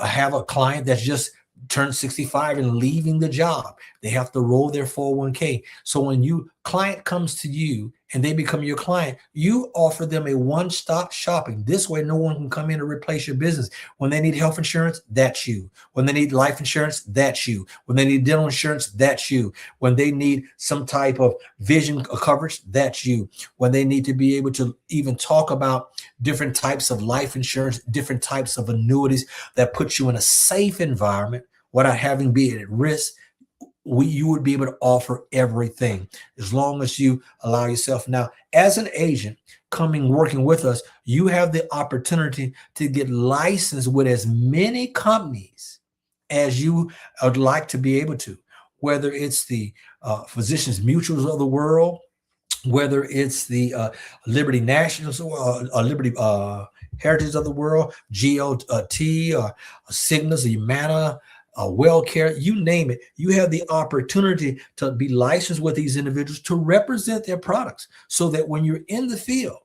have a client that's just turned 65 and leaving the job. They have to roll their 401k. So when client comes to you and they become your client, you offer them a one-stop shopping. This way, no one can come in and replace your business. When they need health insurance, that's you. When they need life insurance, that's you. When they need dental insurance, that's you. When they need some type of vision coverage, that's you. When they need to be able to even talk about different types of life insurance, different types of annuities that put you in a safe environment without having be at risk, you would be able to offer everything as long as you allow yourself. Now, as an agent working with us, you have the opportunity to get licensed with as many companies as you would like to be able to, whether it's the Physicians Mutuals of the world, whether it's the Liberty Nationals or Liberty Heritage of the world, GLT, or Cignas, Humana, WellCare, you name it. You have the opportunity to be licensed with these individuals to represent their products, so that when you're in the field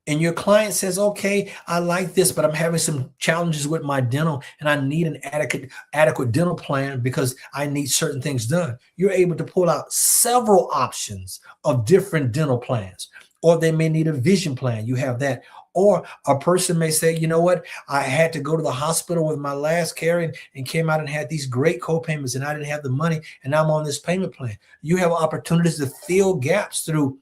and your client says, okay, I like this, but I'm having some challenges with my dental and I need an adequate dental plan because I need certain things done, you're able to pull out several options of different dental plans. Or they may need a vision plan. You have that. Or a person may say, you know what, I had to go to the hospital with my last care and came out and had these great co-payments and I didn't have the money and now I'm on this payment plan. You have opportunities to fill gaps through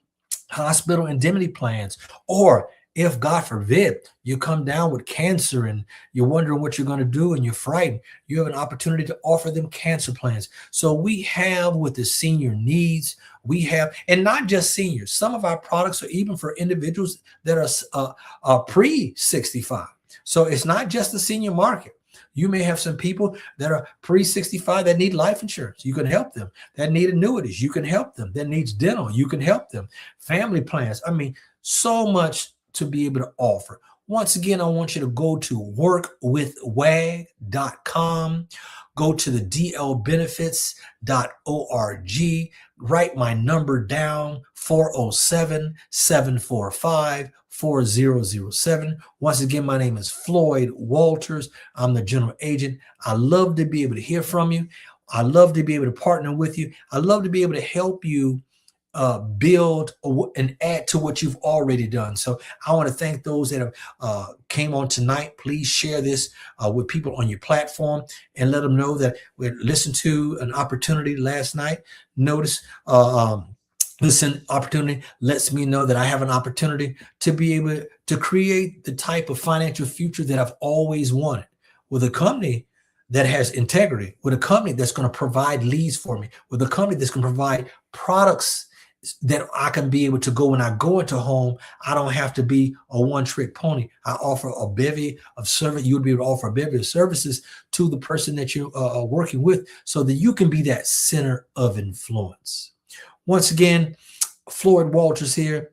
hospital indemnity plans. Or if, God forbid, you come down with cancer and you're wondering what you're going to do and you're frightened, you have an opportunity to offer them cancer plans. So we have with the senior needs, we have, and not just seniors, some of our products are even for individuals that are pre-65. So it's not just the senior market. You may have some people that are pre-65 that need life insurance. You can help them. That need annuities. You can help them. That needs dental. You can help them. Family plans. I mean, so much to be able to offer. Once again, I want you to go to workwithwag.com. Go to the dlbenefits.org. write my number down, 407-745-4007. Once again, my name is Floyd Walters. I'm the general agent. I love to be able to hear from you. I love to be able to partner with you. I love to be able to help you build and add to what you've already done. So I want to thank those that have came on tonight. Please share this with people on your platform and let them know that we listened to an opportunity last night. Notice listen, opportunity lets me know that I have an opportunity to be able to create the type of financial future that I've always wanted, with a company that has integrity, with a company that's going to provide leads for me, with a company that's going to provide products that I can be able to go when I go into home. I don't have to be a one-trick pony. I offer a bevy of service. You would be able to offer a bevy of services to the person that you're working with, so that you can be that center of influence. Once again, Floyd Walters here.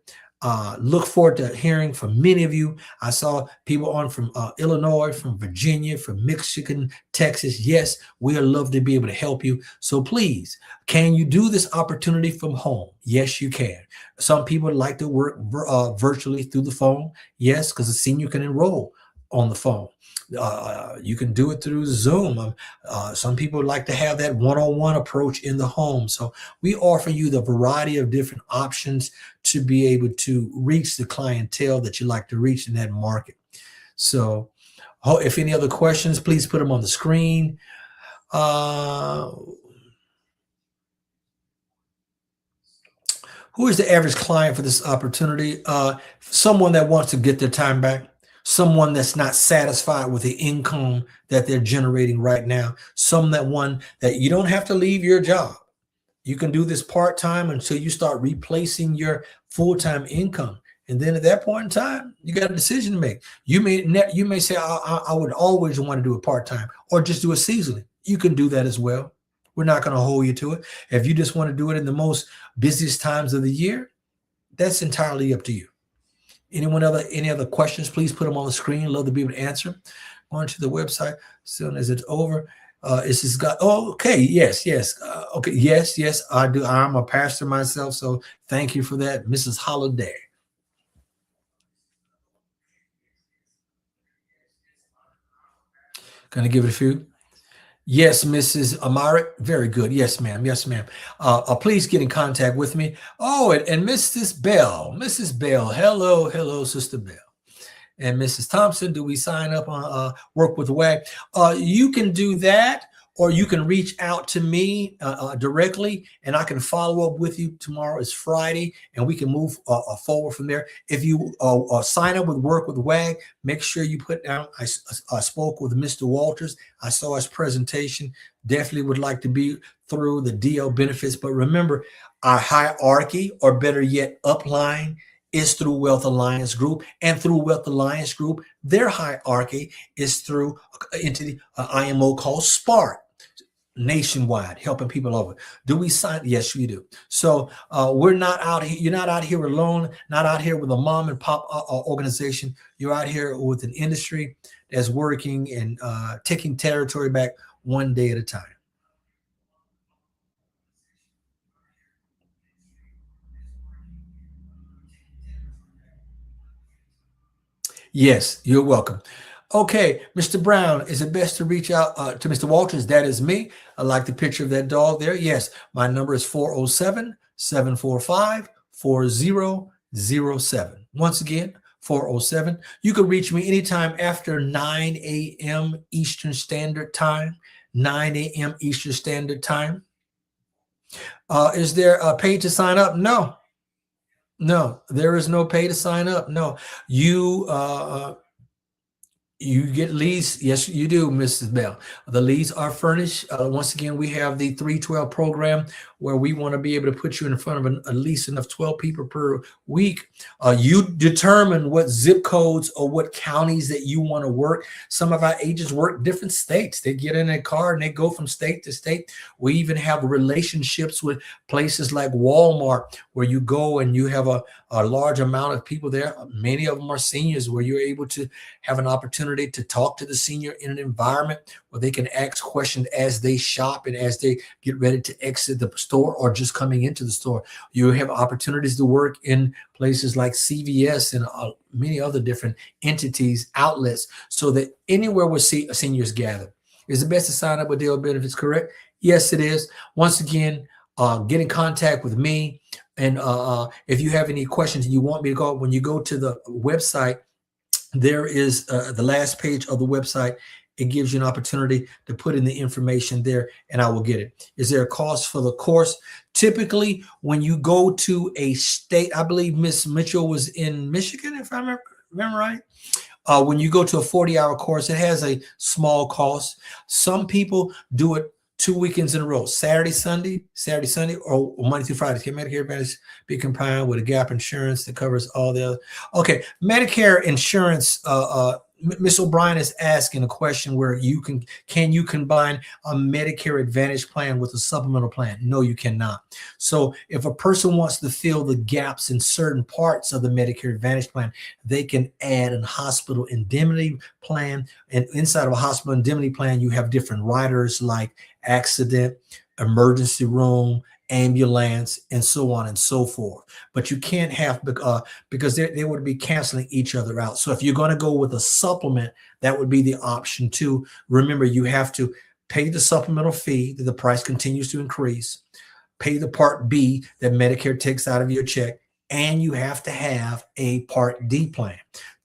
Look forward to hearing from many of you. I saw people on from Illinois, from Virginia, from Michigan, Texas. Yes, we'd love to be able to help you. So please, can you do this opportunity from home? Yes, you can. Some people like to work virtually through the phone. Yes, because a senior can enroll on the phone. You can do it through Zoom. Some people like to have that one-on-one approach in the home. So we offer you the variety of different options to be able to reach the clientele that you like to reach in that market. So if any other questions, please put them on the screen. Who is the average client for this opportunity? Someone that wants to get their time back. Someone that's not satisfied with the income that they're generating right now. Someone that you don't have to leave your job. You can do this part-time until you start replacing your full-time income. And then at that point in time, you got a decision to make. You may say, I would always want to do it part-time, or just do it seasonally. You can do that as well. We're not going to hold you to it. If you just want to do it in the most busiest times of the year, that's entirely up to you. Any other questions, please put them on the screen. Love to be able to answer. Going to the website as soon as it's over. Is this guy? Oh, okay. Yes. Okay. Yes, I do. I'm a pastor myself. So thank you for that, Mrs. Holiday. Gonna give it a few. Yes, Mrs. Amari. Very good. Yes, ma'am. Yes, ma'am. Please get in contact with me. Oh, and Mrs. Bell. Mrs. Bell. Hello, Sister Bell. And Mrs. Thompson, do we sign up on Work with WAG? You can do that, or you can reach out to me directly, and I can follow up with you. Tomorrow is Friday, and we can move forward from there. If you sign up with Work with WAG, make sure you put down, I spoke with Mr. Walters. I saw his presentation. Definitely would like to be through the DL benefits. But remember, our hierarchy, or better yet, upline, is through Wealth Alliance Group, and through Wealth Alliance Group, their hierarchy is through an entity, IMO called SPART, nationwide, helping people over. Do we sign? Yes, we do. So we're not out here. You're not out here alone, not out here with a mom and pop organization. You're out here with an industry that's working and taking territory back one day at a time. Yes, you're welcome. Okay, Mr. Brown, is it best to reach out to Mr. Walters? That is me. I like the picture of that dog there. Yes, my number is 407-745-4007. Once again, 407. You can reach me anytime after 9 a.m. Eastern Standard Time. 9 a.m. Eastern Standard Time. Is there a pay to sign up? No, there is no pay to sign up. No, you get leads. Yes, you do, Mrs. Bell. The leads are furnished. Once again, we have the 312 program, where we want to be able to put you in front of at least enough 12 people per week. You determine what zip codes or what counties that you want to work. Some of our agents work different states. They get in a car and they go from state to state. We even have relationships with places like Walmart, where you go and you have a a large amount of people there. Many of them are seniors, where you're able to have an opportunity to talk to the senior in an environment where they can ask questions as they shop and as they get ready to exit the store or just coming into the store. You have opportunities to work in places like CVS and many other different entities, outlets, so that anywhere we see seniors gather. Is it best to sign up with Dale Benefits, correct? Yes, it is. Once again, get in contact with me. And if you have any questions and you want me to go, when you go to the website, there is the last page of the website. It gives you an opportunity to put in the information there, and I will get it. Is there a cost for the course? Typically, when you go to a state, I believe Miss Mitchell was in Michigan, if I remember right. When you go to a 40-hour course, it has a small cost. Some people do it 2 weekends in a row, Saturday, Sunday, or Monday through Friday. Can Medicare Advantage be combined with a gap insurance that covers all the other? Okay, Medicare insurance. Miss O'Brien is asking a question where can you combine a Medicare Advantage plan with a supplemental plan? No, you cannot. So if a person wants to fill the gaps in certain parts of the Medicare Advantage plan, they can add a hospital indemnity plan. And inside of a hospital indemnity plan, you have different riders like accident, emergency room, ambulance, and so on and so forth. But you can't have, because they would be canceling each other out. So if you're going to go with a supplement, that would be the option too. Remember, you have to pay the supplemental fee that the price continues to increase, pay the Part B that Medicare takes out of your check, and you have to have a Part D plan.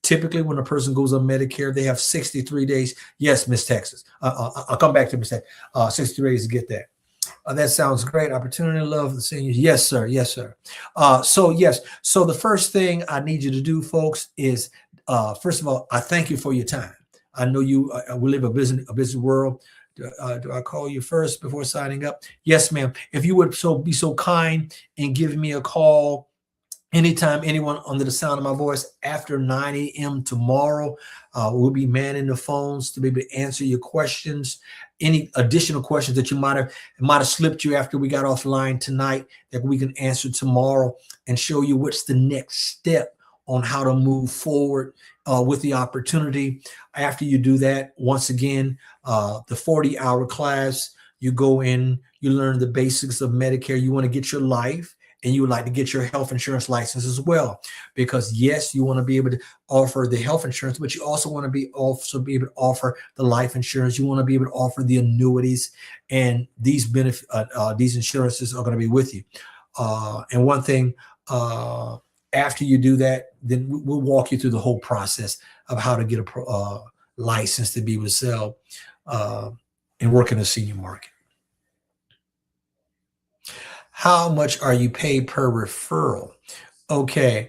Typically, when a person goes on Medicare, they have 63 days. Yes, Miss Texas. I'll come back to Miss Texas. 63 days to get that. That sounds great. Opportunity to love the seniors. Yes, sir. Yes, sir. So the first thing I need you to do, folks, is first of all, I thank you for your time. I know we live a busy world. Do I call you first before signing up? Yes, ma'am. If you would be so kind and give me a call anytime, anyone under the sound of my voice after 9 a.m. tomorrow, we'll be manning the phones to be able to answer your questions. Any additional questions that might have slipped you after we got offline tonight that we can answer tomorrow and show you what's the next step on how to move forward with the opportunity. After you do that, once again, the 40-hour class, you go in, you learn the basics of Medicare. You want to get your life, and you would like to get your health insurance license as well, because yes, you want to be able to offer the health insurance, but you also want to be able to offer the life insurance. You want to be able to offer the annuities, and these these insurances are going to be with you. And one thing, after you do that, then we'll walk you through the whole process of how to get a license to be able to sell and work in the senior market. How much are you paid per referral? Okay.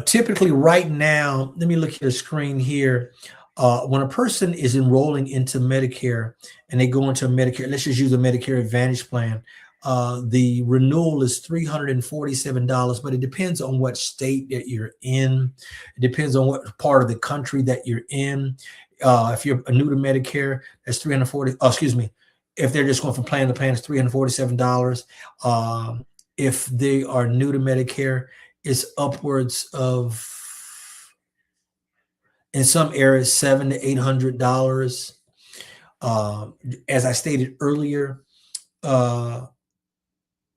Typically right now, let me look at the screen here. When a person is enrolling into Medicare and they go into a Medicare, let's just use a Medicare Advantage plan. The renewal is $347, but it depends on what state that you're in. It depends on what part of the country that you're in. If you're new to Medicare, that's $340. Oh, excuse me. If they're just going from plan to plan, it's $347. If they are new to Medicare, it's upwards of, in some areas, $700 to $800. As I stated earlier,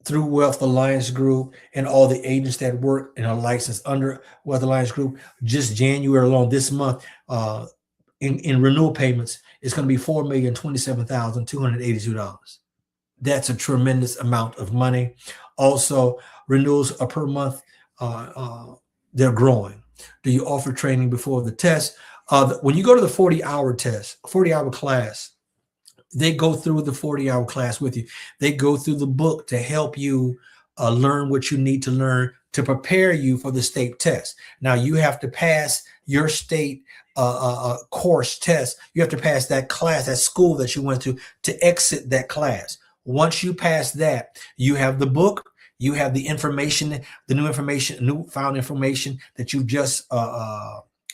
through Wealth Alliance Group and all the agents that work and are licensed under Wealth Alliance Group, just January alone, this month, in renewal payments, it's going to be $4,027,282. That's a tremendous amount of money. Also, renewals are per month. They're growing. Do you offer training before the test? When you go to the 40-hour test, 40-hour class, they go through the 40-hour class with you. They go through the book to help you learn what you need to learn to prepare you for the state test. Now, you have to pass your state course test. You have to pass that class, that school that you went to exit that class. Once you pass that, you have the book, you have the information, the newfound information that you just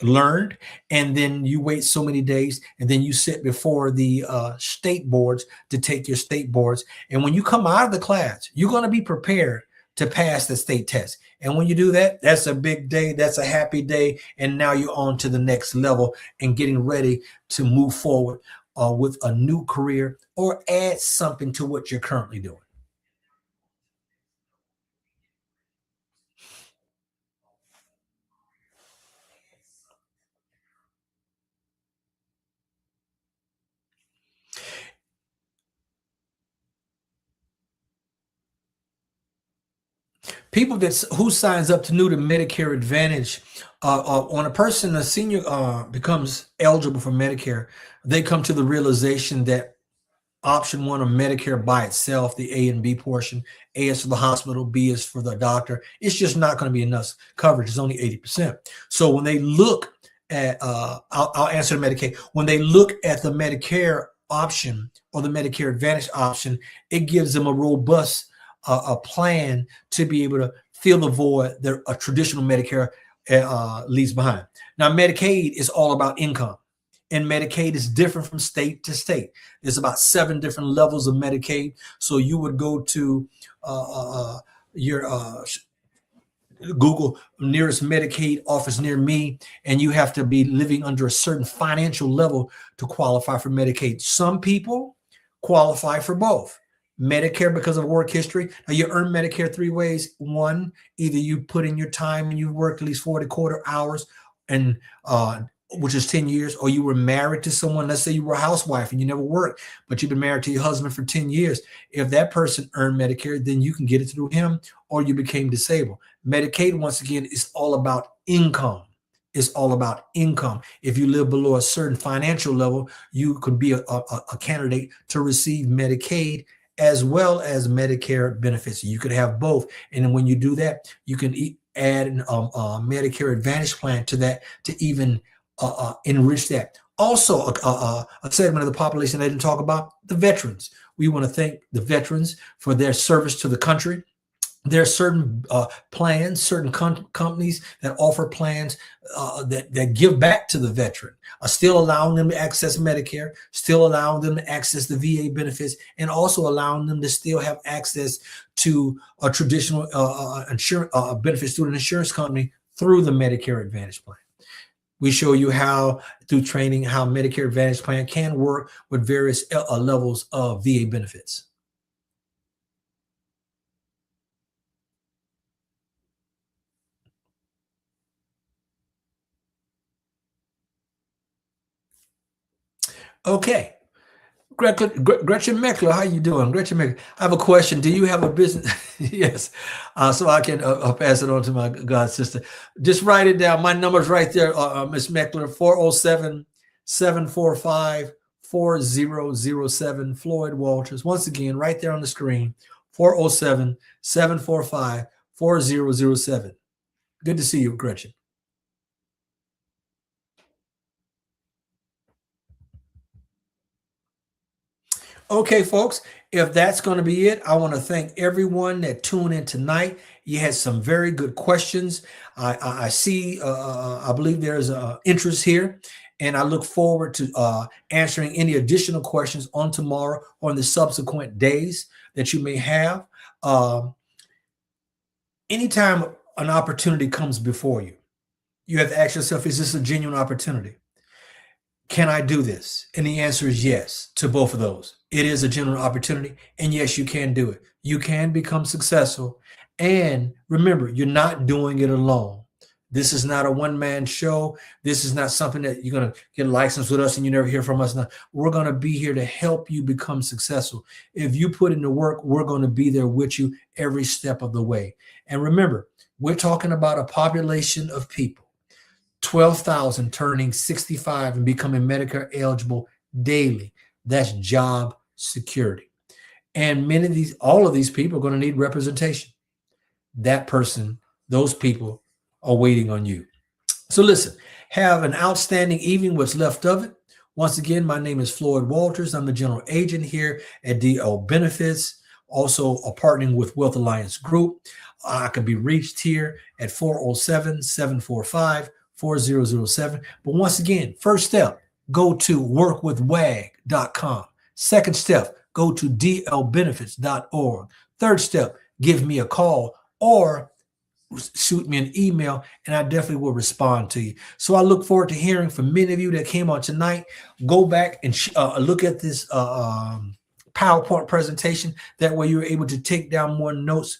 learned, and then you wait so many days, and then you sit before the state boards to take your state boards. And when you come out of the class, you're going to be prepared to pass the state test. And when you do that, that's a big day. That's a happy day. And now you're on to the next level and getting ready to move forward with a new career or add something to what you're currently doing. People who signs up to new to Medicare Advantage, when a person, a senior, becomes eligible for Medicare, they come to the realization that option one of Medicare by itself, the A and B portion, A is for the hospital, B is for the doctor. It's just not going to be enough coverage. It's only 80%. So when they look at, I'll answer the Medicaid. When they look at the Medicare option or the Medicare Advantage option, it gives them a robust a plan to be able to fill the void that a traditional Medicare leaves behind. Now, Medicaid is all about income. And Medicaid is different from state to state. There's about 7 different levels of Medicaid. So you would go to your Google nearest Medicaid office near me, and you have to be living under a certain financial level to qualify for Medicaid. Some people qualify for both. Medicare because of work history. Now, you earn Medicare 3 ways. One, either you put in your time and you worked at least 40 quarter hours, and which is 10 years, or you were married to someone. Let's say you were a housewife and you never worked, but you've been married to your husband for 10 years. If that person earned Medicare, then you can get it through him, or you became disabled. Medicaid, once again, is all about income. It's all about income. If you live below a certain financial level, you could be a candidate to receive Medicaid as well as Medicare benefits. You could have both. And then when you do that, you can add a Medicare Advantage plan to that to even enrich that. Also, a segment of the population I didn't talk about, the veterans. We want to thank the veterans for their service to the country. There are certain plans, certain companies that offer plans that give back to the veteran, still allowing them to access Medicare, still allowing them to access the VA benefits, and also allowing them to still have access to a traditional insurance benefits through an insurance company through the Medicare Advantage plan. We show you how, through training, how Medicare Advantage plan can work with various levels of VA benefits. Okay. Gretchen Meckler, how you doing? Gretchen Meckler, I have a question. Do you have a business? Yes. So I can pass it on to my god sister. Just write it down. My number's right there, Miss Meckler, 407-745-4007, Floyd Walters. Once again, right there on the screen, 407-745-4007. Good to see you, Gretchen. Okay, folks, if that's going to be it, I want to thank everyone that tuned in tonight. You had some very good questions. I see, I believe there's interest here, and I look forward to answering any additional questions on tomorrow or in the subsequent days that you may have. Anytime an opportunity comes before you, you have to ask yourself, is this a genuine opportunity? Can I do this? And the answer is yes to both of those. It is a genuine opportunity. And yes, you can do it. You can become successful. And remember, you're not doing it alone. This is not a one-man show. This is not something that you're going to get licensed with us and you never hear from us. Now, we're going to be here to help you become successful. If you put in the work, we're going to be there with you every step of the way. And remember, we're talking about a population of people, 12,000 turning 65 and becoming Medicare eligible daily. That's job security. And all of these people are going to need representation. That person, those people are waiting on you. So listen, have an outstanding evening, what's left of it. Once again, my name is Floyd Walters. I'm the general agent here at DL Benefits, also partnering with Wealth Alliance Group. I can be reached here at 407-745-4007. But once again, first step, go to workwithwag.com. Second step, go to dlbenefits.org. Third step, give me a call or shoot me an email, and I definitely will respond to you. So I look forward to hearing from many of you that came on tonight. Go back and look at this PowerPoint presentation. That way you're able to take down more notes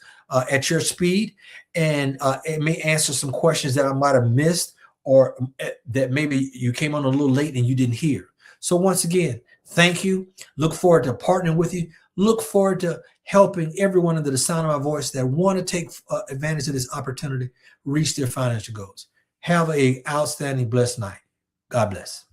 at your speed, and it may answer some questions that I might have missed, or that maybe you came on a little late and you didn't hear. So once again, thank you. Look forward to partnering with you. Look forward to helping everyone under the sound of my voice that want to take advantage of this opportunity reach their financial goals. Have an outstanding, blessed night. God bless.